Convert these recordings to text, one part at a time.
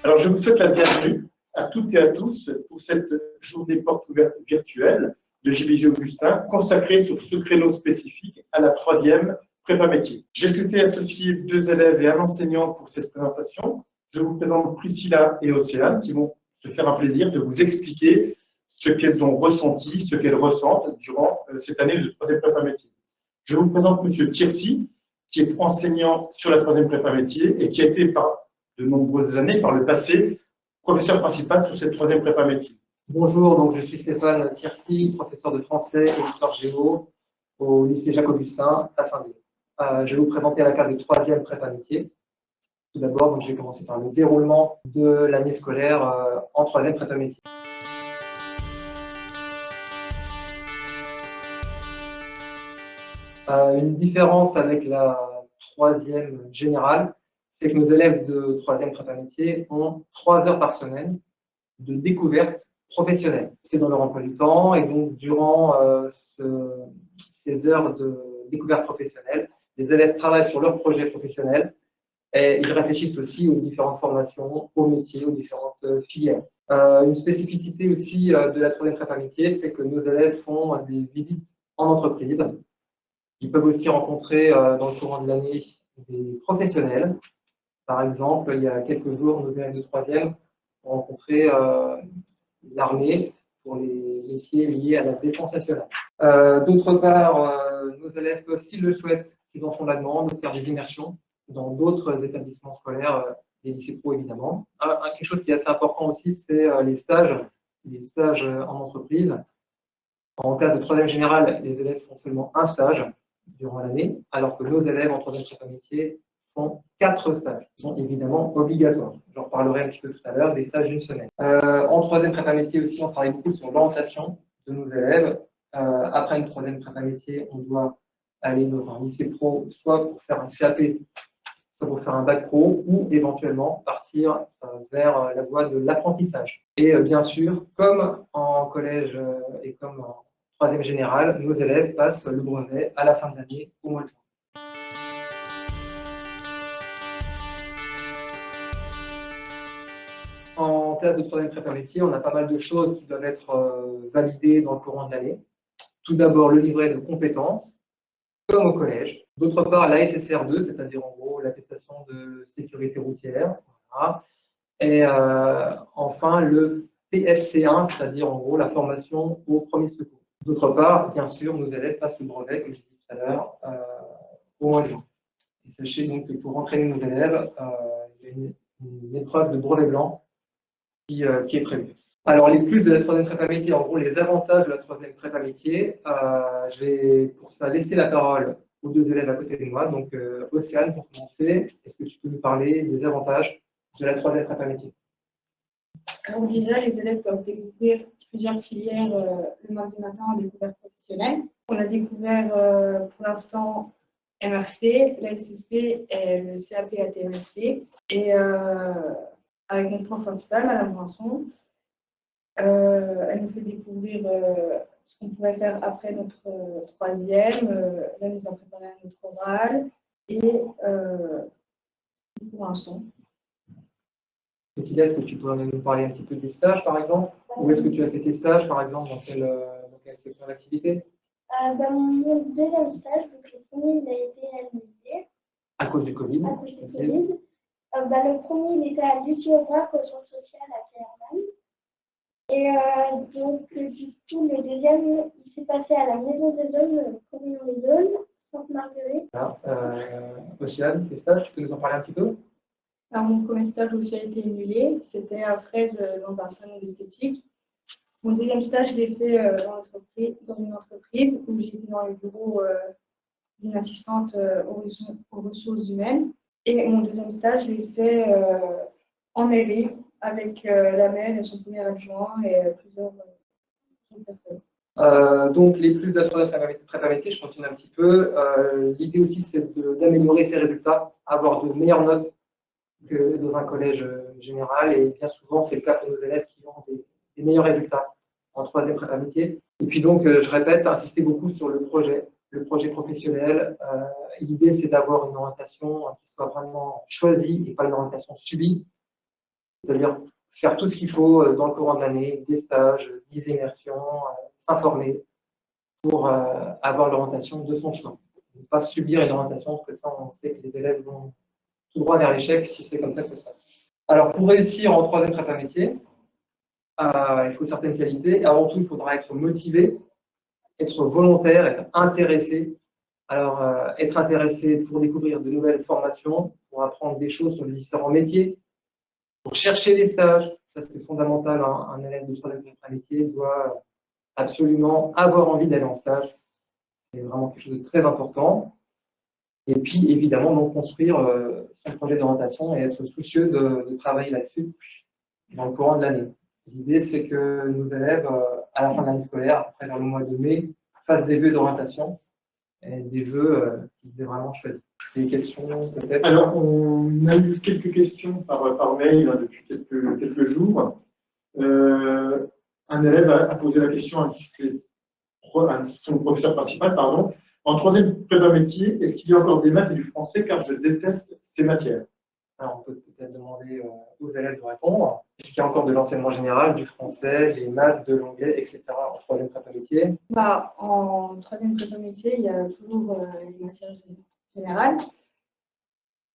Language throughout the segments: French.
Alors, je vous souhaite la bienvenue à toutes et à tous pour cette journée porte ouverte virtuelle de JBJ Augustin consacrée sur ce créneau spécifique à la 3e prépa métier. J'ai souhaité associer 2 élèves et un enseignant pour cette présentation. Je vous présente Priscilla et Océane qui vont se faire un plaisir de vous expliquer ce qu'elles ont ressenti, ce qu'elles ressentent durant cette année de 3e prépa métier. Je vous présente M. Tirsi, qui est enseignant sur la 3e prépa métier et qui a été par de nombreuses années, par le passé, professeur principal sur cette 3e prépa métier. Bonjour, donc je suis Stéphane Tirsi, professeur de français et d'histoire géo au lycée Jacques-Augustin à Saint-Denis. Je vais vous présenter la carte de 3e prépa métier. Tout d'abord, je vais commencer par le déroulement de l'année scolaire en 3e prépa métier. Une différence avec la 3e générale, c'est que nos élèves de 3e prépa métier ont 3 heures par semaine de découverte professionnelle. C'est dans leur emploi du temps et donc durant ces heures de découverte professionnelle, les élèves travaillent sur leur projet professionnel et ils réfléchissent aussi aux différentes formations, aux métiers, aux différentes filières. Une spécificité aussi de la 3e prépa métier, c'est que nos élèves font des visites en entreprise. Ils peuvent aussi rencontrer dans le courant de l'année des professionnels. Par exemple, il y a quelques jours, nos élèves de 3e ont rencontré l'armée pour les métiers liés à la défense nationale. D'autre part, nos élèves peuvent, s'ils le souhaitent, s'ils en font la demande, faire des immersions dans d'autres établissements scolaires, les lycées pro évidemment. Quelque chose qui est assez important aussi, c'est les stages en entreprise. En classe de 3e générale, les élèves font seulement un stage durant l'année, alors que nos élèves en 3e prépa métier font 4 stages, qui sont évidemment obligatoires. J'en reparlerai un petit peu tout à l'heure, des stages d'une semaine. En 3e prépa métier aussi, on travaille beaucoup sur l'orientation de nos élèves. Après une 3e prépa métier, on doit aller dans un lycée pro, soit pour faire un CAP, soit pour faire un bac pro, ou éventuellement partir vers la voie de l'apprentissage. Et bien sûr, comme en collège et comme en 3e générale, nos élèves passent le brevet à la fin de l'année, au mois de juin. En classe de 3e prépa métier, on a pas mal de choses qui doivent être validées dans le courant de l'année. Tout d'abord, le livret de compétences, comme au collège. D'autre part, la SSR2, c'est-à-dire en gros l'attestation de sécurité routière. Voilà. Et enfin, le PFC1, c'est-à-dire en gros la formation au premier secours. D'autre part, bien sûr, nos élèves passent le brevet, comme je disais tout à l'heure, au mois de juin. Et sachez donc que pour entraîner nos élèves, il y a une épreuve de brevet blanc qui est prévue. Alors, les plus de la 3e prépa métier, en gros, les avantages de la 3e prépa métier, je vais pour ça laisser la parole aux 2 élèves à côté de moi. Donc, Océane, pour commencer, est-ce que tu peux nous parler des avantages de la 3e prépa métier? Alors déjà, les élèves peuvent découvrir plusieurs filières le mardi matin en découverte professionnelle. On a découvert pour l'instant MRC, la SSP et le CAP ATMRC. Et avec notre prof principal, Madame Vincent, elle nous fait découvrir ce qu'on pourrait faire après notre 3e. Là, nous a préparé notre oral et pour l'instant. Cécilia, est-ce que tu pourrais nous parler un petit peu des stages, par exemple? Où est-ce que tu as fait tes stages, par exemple, dans quel secteur d'activité? Mon 2e stage, donc le premier, il a été annulé. À cause du Covid. À cause du Covid. Le premier, il était à Lucie Aubrac, au centre social à Clermont. Et donc, du coup, le 2e, il s'est passé à la Maison des Hommes, Communion des Hommes, Sainte-Marguerite. Océane, tes stages, tu peux nous en parler un petit peu? Alors, mon premier stage aussi a été annulé. C'était à Fraise, dans un salon d'esthétique. Mon 2e stage, je l'ai fait dans une entreprise où j'ai été dans le bureau d'une assistante aux ressources humaines. Et mon 2e stage, je l'ai fait en mairie avec la maire et son premier adjoint et plusieurs personnes. Donc, les plus de la 3e prépa métier, je continue un petit peu. L'idée aussi, c'est d'améliorer ses résultats, avoir de meilleures notes que dans un collège général. Et bien souvent, c'est le cas pour nos élèves qui ont des meilleurs résultats en 3e prépa métier. Et puis donc, je répète, insister beaucoup sur le projet professionnel. L'idée, c'est d'avoir une orientation qui soit vraiment choisie et pas une orientation subie. c'est-à-dire faire tout ce qu'il faut dans le courant de l'année, des stages, des immersions, s'informer pour avoir l'orientation de son choix. Ne pas subir une orientation, parce que ça, on sait que les élèves vont tout droit vers l'échec si c'est comme ça que ça se passe. Alors, pour réussir en troisième prépa métier, il faut certaines qualités. Avant tout, il faudra être motivé, être volontaire, être intéressé. Alors, être intéressé pour découvrir de nouvelles formations, pour apprendre des choses sur les différents métiers, pour chercher des stages. Ça, c'est fondamental. Un élève de troisième prépa métier doit absolument avoir envie d'aller en stage. C'est vraiment quelque chose de très important. Et puis, évidemment, donc, construire son projet d'orientation et être soucieux de travailler là-dessus dans le courant de l'année. L'idée, c'est que nos élèves, à la fin de l'année scolaire, après vers le mois de mai, fassent des vœux d'orientation et des vœux qu'ils aient vraiment choisis. Des questions, peut-être? Alors, on a eu quelques questions par mail hein, depuis quelques jours. Un élève a posé la question à son professeur principal, pardon. En troisième prépa métier, est-ce qu'il y a encore des maths et du français car je déteste ces matières? Alors, on peut peut-être demander aux élèves de répondre. Est-ce qu'il y a encore de l'enseignement général, du français, des maths, de l'anglais, etc. en troisième prépa métier? En troisième prépa métier, il y a toujours les matières générales.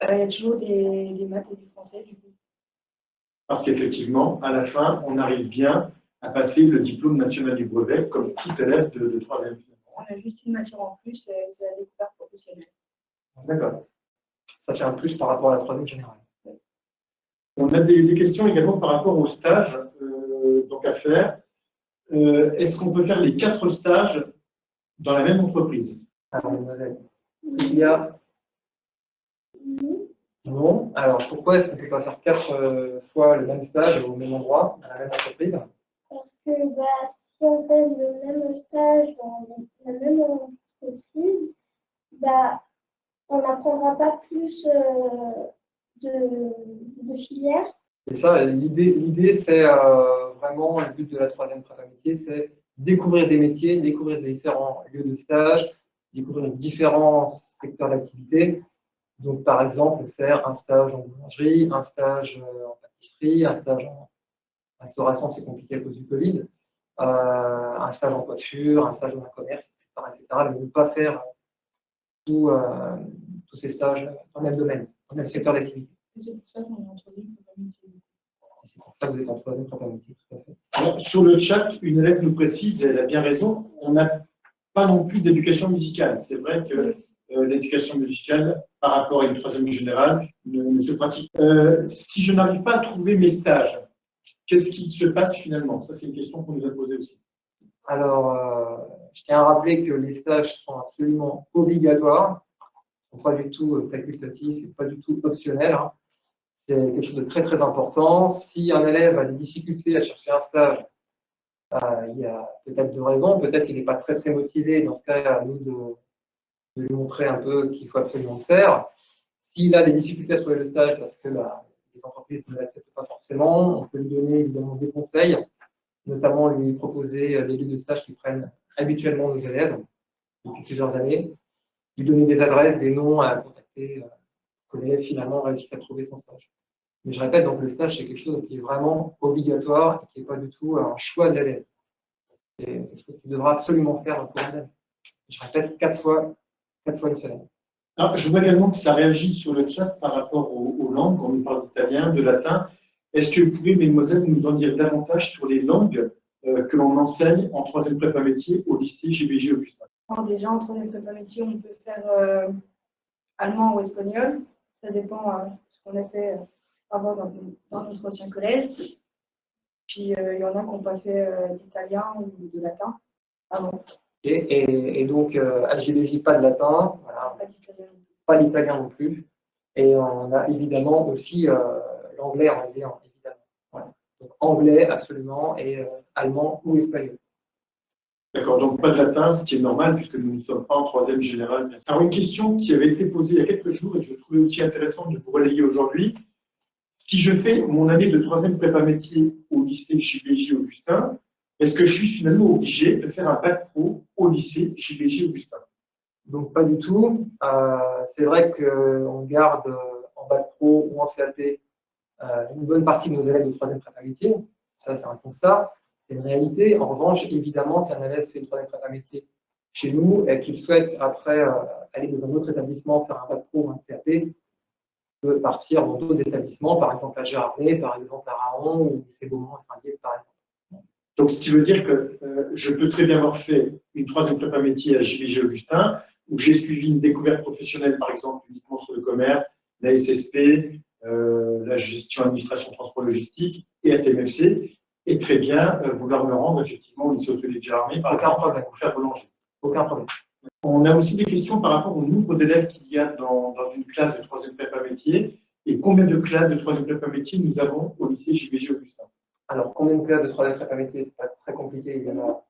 Il y a toujours des maths et du français, du coup. Parce qu'effectivement, à la fin, on arrive bien à passer le diplôme national du brevet comme tout élève de troisième. On a juste une matière en plus, c'est la découverte professionnelle. D'accord. Ça, c'est un plus par rapport à la troisième générale. On a des questions également par rapport aux stages donc à faire. Est-ce qu'on peut faire les 4 stages dans la même entreprise? Alors, il y a... Non. Alors, pourquoi est-ce qu'on ne peut pas faire 4 fois le même stage au même endroit, à la même entreprise? Parce que si on fait le même stage dans la même entreprise, on n'apprendra pas plus de filières. C'est ça, l'idée c'est vraiment le but de la troisième prépa métier, c'est découvrir des métiers, découvrir différents lieux de stage, découvrir différents secteurs d'activité. Donc, par exemple, faire un stage en boulangerie, un stage en pâtisserie, un stage en restauration, c'est compliqué à cause du Covid, un stage en coiffure, un stage dans un commerce, etc., mais ne pas faire tous ces stages dans le même domaine, dans le même secteur d'activité. Et c'est pour ça qu'on est en troisième prépa métier. C'est pour ça que vous êtes en troisième prépa métier, tout à fait. Alors, sur le chat, une élève nous précise, et elle a bien raison, on n'a pas non plus d'éducation musicale. C'est vrai que l'éducation musicale, par rapport à une troisième générale, ne se pratique pas. Si je n'arrive pas à trouver mes stages, qu'est-ce qui se passe finalement? Ça, c'est une question qu'on nous a posée aussi. Alors, je tiens à rappeler que les stages sont absolument obligatoires, ne sont pas du tout facultatifs et pas du tout optionnels. Hein. C'est quelque chose de très très important. Si un élève a des difficultés à chercher un stage, il y a peut-être 2 raisons. Peut-être qu'il n'est pas très très motivé. Dans ce cas, à nous de lui montrer un peu qu'il faut absolument le faire. S'il a des difficultés à trouver le stage parce que les entreprises ne l'acceptent pas forcément, on peut lui donner évidemment des conseils, notamment lui proposer des lieux de stage qui prennent habituellement nos élèves depuis plusieurs années, lui donner des adresses, des noms à contacter pour que l'élève finalement réussisse à trouver son stage. Mais je répète, donc le stage, c'est quelque chose qui est vraiment obligatoire et qui n'est pas du tout un choix de l'élève. C'est quelque chose qu'il devra absolument faire dans le cours d'année. Je répète 4 fois une semaine. Alors, je vois également que ça réagit sur le chat par rapport aux langues. On nous parle d'italien, de latin. Est-ce que vous pouvez, mesdemoiselles, nous en dire davantage sur les langues que l'on enseigne en troisième prépa métier au lycée JBG Augustin? Alors déjà, en troisième prépa métier, on peut faire allemand ou espagnol. Ça dépend de ce qu'on a fait avant dans notre ancien collège. Puis, il y en a qui n'ont pas fait d'italien ou de latin avant. Et donc, à JBJ, pas de latin, voilà, Pas d'italien. pas d'italien non plus. Et on a évidemment aussi l'anglais en L1, évidemment. Voilà. Donc, anglais, absolument, et allemand ou espagnol. D'accord, donc pas de latin, ce qui est normal puisque nous ne sommes pas en troisième générale. Alors, une question qui avait été posée il y a quelques jours et que je trouvais aussi intéressante de vous relayer aujourd'hui. Si je fais mon année de troisième prépa métier au lycée JBJ Augustin, est-ce que je suis finalement obligé de faire un bac pro au lycée JBJ Augustin? Donc, pas du tout. C'est vrai qu'on garde en bac pro ou en CAP une bonne partie de nos élèves de 3e prépa métier. Ça, c'est un constat, c'est une réalité. En revanche, évidemment, si un élève fait une 3e prépa métier chez nous et qu'il souhaite après aller dans un autre établissement, faire un bac pro ou un CAP, peut partir dans d'autres établissements, par exemple à Gérardmer, par exemple à Raon ou lycée Beaumont à Saint-Dié, par exemple. Donc, ce qui veut dire que je peux très bien avoir fait une 3e prépa métier à JBG Augustin, où j'ai suivi une découverte professionnelle, par exemple, uniquement sur le commerce, la SSP, la gestion administration transport logistique et à TMFC, et très bien vouloir me rendre effectivement au lycée hôtelier de Gérardmer, par exemple, pour faire boulanger. Aucun problème. On a aussi des questions par rapport au nombre d'élèves qu'il y a dans une classe de 3e prépa métier et combien de classes de 3e prépa métier nous avons au lycée JBG Augustin. Alors, combien de classes de 3e prépa métier? C'est pas très compliqué, il y en a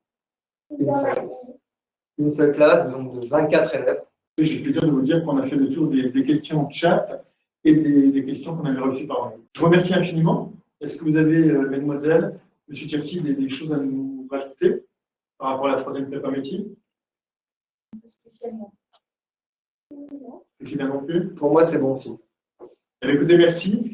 une seule classe, donc de 24 élèves. J'ai le plaisir de vous dire qu'on a fait le tour des questions en chat et des questions qu'on avait reçues par mail. Je vous remercie infiniment. Est-ce que vous avez, mesdemoiselles, monsieur Thiercy, des choses à nous rajouter par rapport à la 3e prépa métier? Spécialement. Spécialement non plus. Pour moi, c'est bon aussi. Eh bien, écoutez, merci.